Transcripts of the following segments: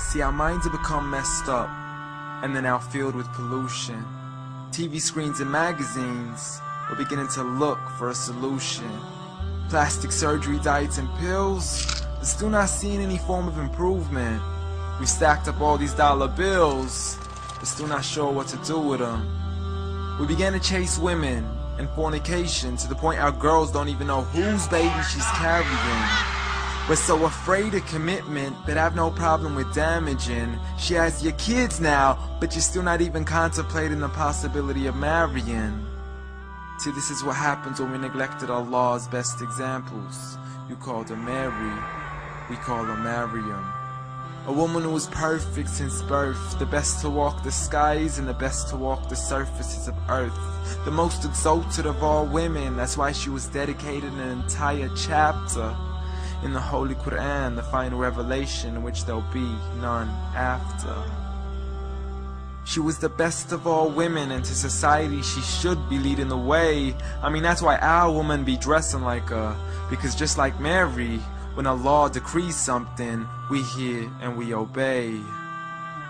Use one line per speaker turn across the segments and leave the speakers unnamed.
See, our minds have become messed up, and they're now filled with pollution. TV screens and magazines, we're beginning to look for a solution. Plastic surgery, diets and pills, but still not seeing any form of improvement. We stacked up all these dollar bills, but still not sure what to do with them. We began to chase women and fornication to the point our girls don't even know whose baby she's carrying. We're so afraid of commitment that I have no problem with damaging. She has your kids now, but you're still not even contemplating the possibility of marrying. See, this is what happens when we neglected Allah's best examples. You called her Mary, we call her Maryam. A woman who was perfect since birth, the best to walk the skies and the best to walk the surfaces of earth. The most exalted of all women, that's why she was dedicated an entire chapter in the Holy Quran, the final revelation in which there'll be none after. She was the best of all women, and to society she should be leading the way. I mean, that's why our women be dressing like her, because just like Mary, when Allah decrees something, we hear and we obey.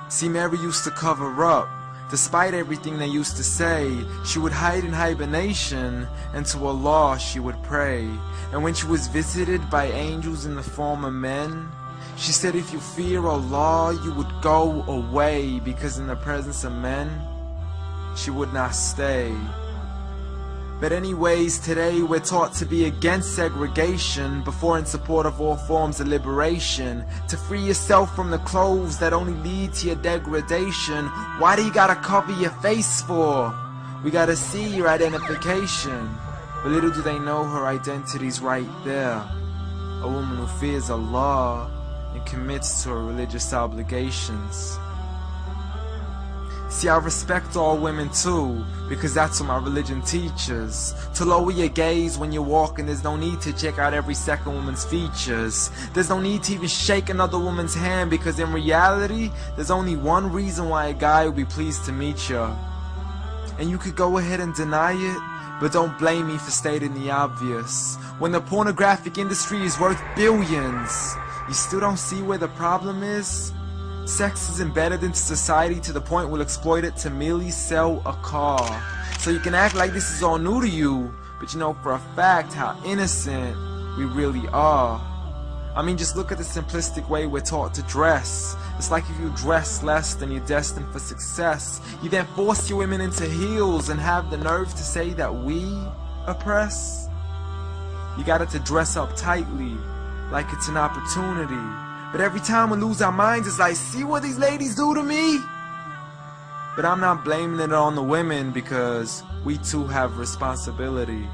See, Mary used to cover up. Despite everything they used to say, she would hide in hibernation, and to Allah she would pray. And when she was visited by angels in the form of men, she said, if you fear Allah, you would go away, because in the presence of men, she would not stay. But anyways, today we're taught to be against segregation before in support of all forms of liberation. To free yourself from the clothes that only lead to your degradation. Why do you gotta cover your face for? We gotta see your identification. But little do they know her identity's right there. A woman who fears Allah and commits to her religious obligations. See, I respect all women too, because that's what my religion teaches. To lower your gaze when you're walking, there's no need to check out every second woman's features. There's no need to even shake another woman's hand, because in reality, there's only one reason why a guy would be pleased to meet you. And you could go ahead and deny it, but don't blame me for stating the obvious. When the pornographic industry is worth billions, you still don't see where the problem is? Sex is embedded into society to the point we'll exploit it to merely sell a car. So you can act like this is all new to you, but you know for a fact how innocent we really are. I mean, just look at the simplistic way we're taught to dress. It's like if you dress less, then you're destined for success. You then force your women into heels and have the nerve to say that we oppress. You got it to dress up tightly, like it's an opportunity. But every time we lose our minds, it's like, see what these ladies do to me? But I'm not blaming it on the women, because we too have responsibility.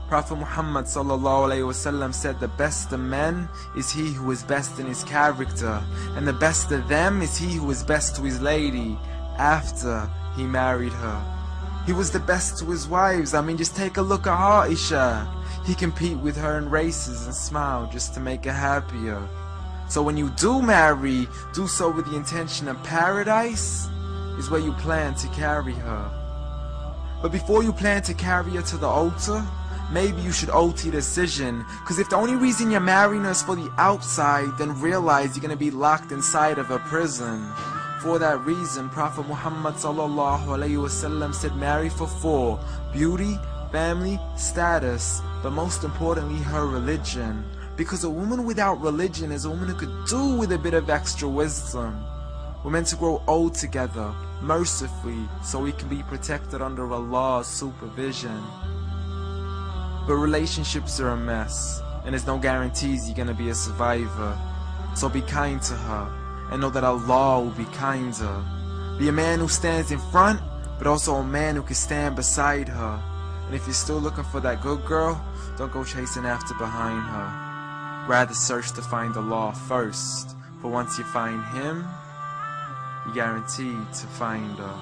Prophet Muhammad ﷺ said, the best of men is he who is best in his character, and the best of them is he who is best to his lady after he married her. He was the best to his wives. I mean, just take a look at Aisha. He compete with her in races and smile just to make her happier. So when you do marry, do so with the intention of paradise is where you plan to carry her. But before you plan to carry her to the altar, maybe you should alter your decision. Because if the only reason you're marrying her is for the outside, then realize you're going to be locked inside of a prison. For that reason, Prophet Muhammad ﷺ said, marry for 4: beauty, family, status, but most importantly her religion. Because a woman without religion is a woman who could do with a bit of extra wisdom. We're meant to grow old together, mercifully, so we can be protected under Allah's supervision. But relationships are a mess, and there's no guarantees you're gonna be a survivor. So be kind to her, and know that Allah will be kinder. Be a man who stands in front, but also a man who can stand beside her. And if you're still looking for that good girl, don't go chasing after behind her. Rather search to find Allah first. For once you find Him, you're guaranteed to find her.